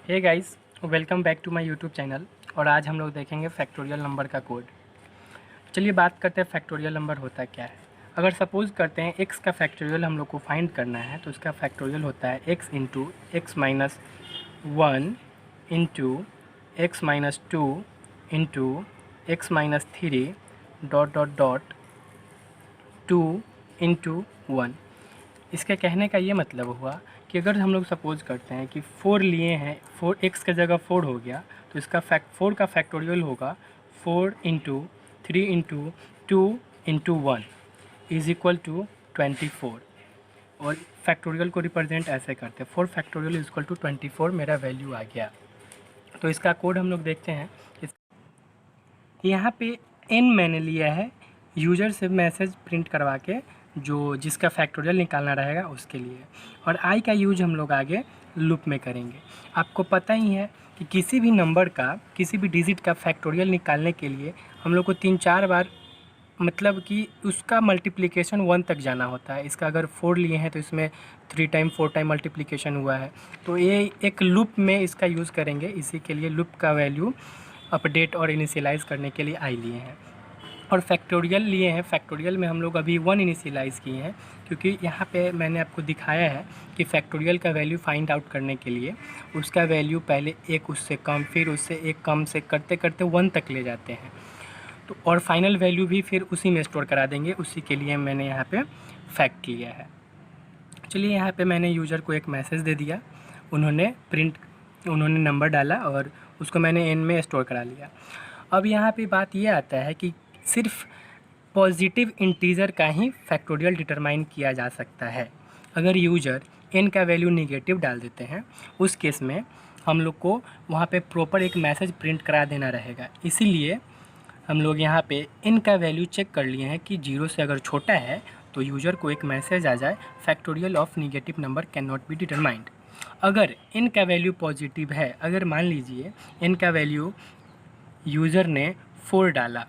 Hey guys, welcome back to my YouTube channel. और आज हम लोग देखेंगे फैक्टोरियल नंबर का कोड। चलिए बात करते हैं फैक्टोरियल नंबर होता क्या है। अगर सपोज़ करते हैं x का फैक्टोरियल हम लोग को फाइंड करना है तो उसका फैक्टोरियल होता है x into x minus one into x minus two into x minus three dot dot dot to into one. इसके कहने का ये मतलब हुआ कि अगर हम लोग सपोज़ करते हैं कि 4 लिए हैं, 4 x की जगह 4 हो गया तो इसका 4 का फैक्टोरियल होगा 4 into three into two into one is equal to 24। और फैक्टोरियल को रिप्रेजेंट ऐसे करते हैं 4 फैक्टोरियल इज इक्वल टू 24। मेरा वैल्यू आ गया। तो इसका कोड हम लोग देखते हैं। यहाँ पे n मैंने लिया है यूज़र से मैसेज प्रिंट करवा के, जो जिसका फैक्टोरियल निकालना रहेगा उसके लिए। और i का यूज हम लोग आगे लूप में करेंगे। आपको पता ही है कि किसी भी नंबर का, किसी भी डिजिट का फैक्टोरियल निकालने के लिए हम लोग को 3-4 बार, मतलब कि उसका मल्टीप्लिकेशन 1 तक जाना होता है। इसका अगर 4 लिए हैं तो इसमें 3 टाइम 4 टाइम मल्टीप्लिकेशन हुआ है, तो ये एक लूप में इसका यूज़ करेंगे। इसी के लिए लूप का वैल्यू अपडेट और इनिशियलाइज़ करने के लिए आई लिए हैं। और फैक्टोरियल लिए हैं, फैक्टोरियल में हम लोग अभी 1 इनिशियलाइज़ किए हैं, क्योंकि यहाँ पे मैंने आपको दिखाया है कि फैक्टोरियल का वैल्यू फाइंड आउट करने के लिए उसका वैल्यू पहले एक उससे कम, फिर उससे एक कम से करते करते 1 तक ले जाते हैं। तो और फाइनल वैल्यू भी फिर उसी में स्टोर करा देंगे। उसी के लिए मैंने यहाँ पे फैक्ट लिया है। चलिए यहाँ पे मैंने यूज़र को एक मैसेज दे दिया, उन्होंने नंबर डाला और उसको मैंने n में स्टोर करा लिया। अब यहाँ पे बात ये आता है कि सिर्फ पॉजिटिव इंटीजर का ही फैक्टोरियल डिटरमाइन किया जा सकता है। अगर यूज़र n का वैल्यू नेगेटिव डाल देते हैं, उस केस में हम लोग को वहाँ पे प्रॉपर एक मैसेज प्रिंट करा देना रहेगा। इसीलिए हम लोग यहाँ पे n का वैल्यू चेक कर लिए हैं कि 0 से अगर छोटा है तो यूज़र को एक मैसेज आ जाए, factorial of negative number can not be determined. अगर n का वैल्यू पॉजिटिव है, अगर मान लीजिए n का वैल्यू यूज़र ने 4 डाला,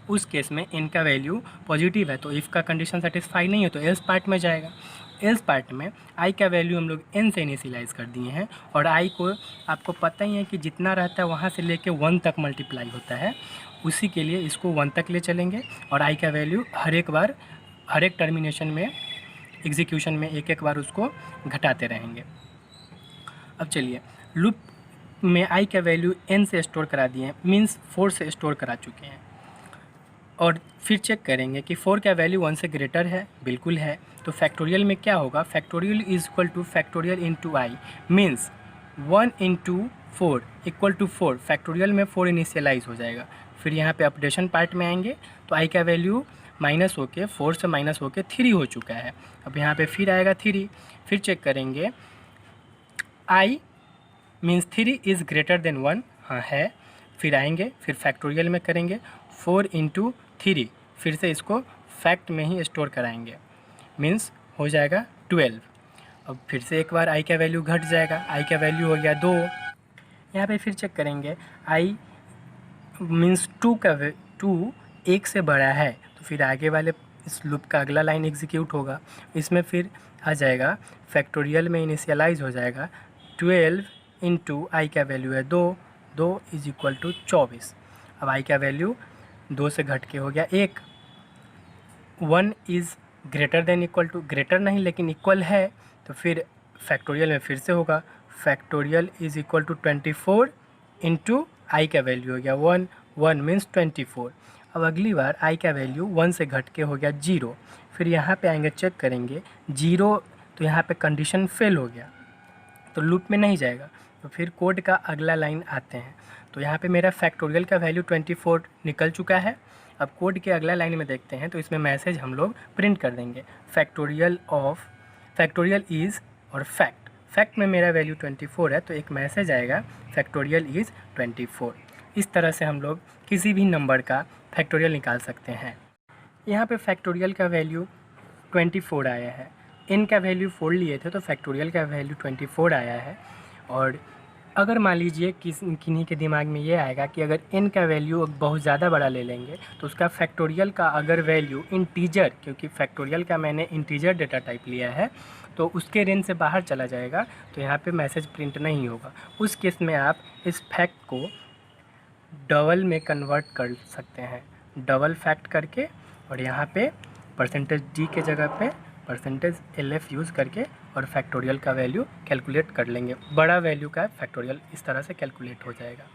उस केस में n का वैल्यू पॉजिटिव है तो इफ़ का कंडीशन सेटिस्फाई नहीं है तो एल्स पार्ट में जाएगा। एल्स पार्ट में i का वैल्यू हम लोग n से इनिशियलाइज़ कर दिए हैं, और i को आपको पता ही है कि जितना रहता है वहाँ से लेके 1 तक मल्टीप्लाई होता है। उसी के लिए इसको 1 तक ले चलेंगे और i का वैल्यू हर एक टर्मिनेशन में, एग्जीक्यूशन में एक एक बार उसको घटाते रहेंगे। अब चलिए, लूप में i का वैल्यू n से स्टोर करा दिए हैं, मीन्स 4 से स्टोर करा चुके हैं। और फिर चेक करेंगे कि 4 का वैल्यू 1 से ग्रेटर है, बिल्कुल है। तो फैक्टोरियल में क्या होगा, factorial is equal to factorial into I, means 1 into 4 equal to 4। Factorial में 4 इनिशियलाइज हो जाएगा। फिर यहाँ पे अपडेशन पार्ट में आएंगे तो आई का वैल्यू माइनस होके 4 से माइनस होके 3 हो चुका है। अब यहाँ पे फिर आएगा 3, फिर चेक करेंगे I means 3 is greater then 1, हाँ है। फिर आएंगे, फिर फैक्टोरियल में करेंगे 4 इंटू 3, फिर से इसको फैक्ट में ही स्टोर कराएंगे, मीन्स हो जाएगा 12। अब फिर से एक बार i का वैल्यू घट जाएगा, i का वैल्यू हो गया 2। यहाँ पे फिर चेक करेंगे i मीन्स 2 1 से बड़ा है, तो फिर आगे वाले इस लूप का अगला लाइन एग्जीक्यूट होगा। इसमें फिर आ जाएगा फैक्टोरियल में इनिशियलाइज हो जाएगा 12 इंटू आई का वैल्यू है 2 इज इक्वल टू 24। अब आई का वैल्यू 2 से घट के हो गया 1। 1 is greater than equal to, greater नहीं लेकिन इक्वल है, तो फिर फैक्टोरियल में फिर से होगा factorial is equal to 24 into I का वैल्यू हो गया 1 मीन्स 24। अब अगली बार आई का वैल्यू 1 से घट के हो गया 0। फिर यहाँ पे आएंगे, चेक करेंगे 0, तो यहाँ पे कंडीशन फेल हो गया तो लूप में नहीं जाएगा। तो फिर कोड का अगला लाइन आते हैं, तो यहाँ पे मेरा फैक्टोरियल का वैल्यू 24 निकल चुका है। अब कोड के अगला लाइन में देखते हैं, तो इसमें मैसेज हम लोग प्रिंट कर देंगे फैक्टोरियल इज़ और फैक्ट में मेरा वैल्यू 24 है तो एक मैसेज आएगा फैक्टोरियल इज़ 24। इस तरह से हम लोग किसी भी नंबर का फैक्टोरियल निकाल सकते हैं। यहाँ पे फैक्टोरियल का वैल्यू 24 आया है, n का वैल्यू 4 लिए थे तो फैक्टोरियल का वैल्यू 24 आया है। और अगर मान लीजिए किन्हीं के दिमाग में ये आएगा कि अगर n का वैल्यू बहुत ज़्यादा बड़ा ले लेंगे तो उसका फैक्टोरियल का अगर वैल्यू इंटीजर, क्योंकि फैक्टोरियल का मैंने इंटीजर डेटा टाइप लिया है तो उसके रेंज से बाहर चला जाएगा, तो यहाँ पे मैसेज प्रिंट नहीं होगा। उस केस में आप इस फैक्ट को डबल में कन्वर्ट कर सकते हैं, डबल फैक्ट करके, और यहाँ पे %d के जगह पे %lf यूज़ करके और फैक्टोरियल का वैल्यू कैलकुलेट कर लेंगे। बड़ा वैल्यू का फैक्टोरियल इस तरह से कैलकुलेट हो जाएगा।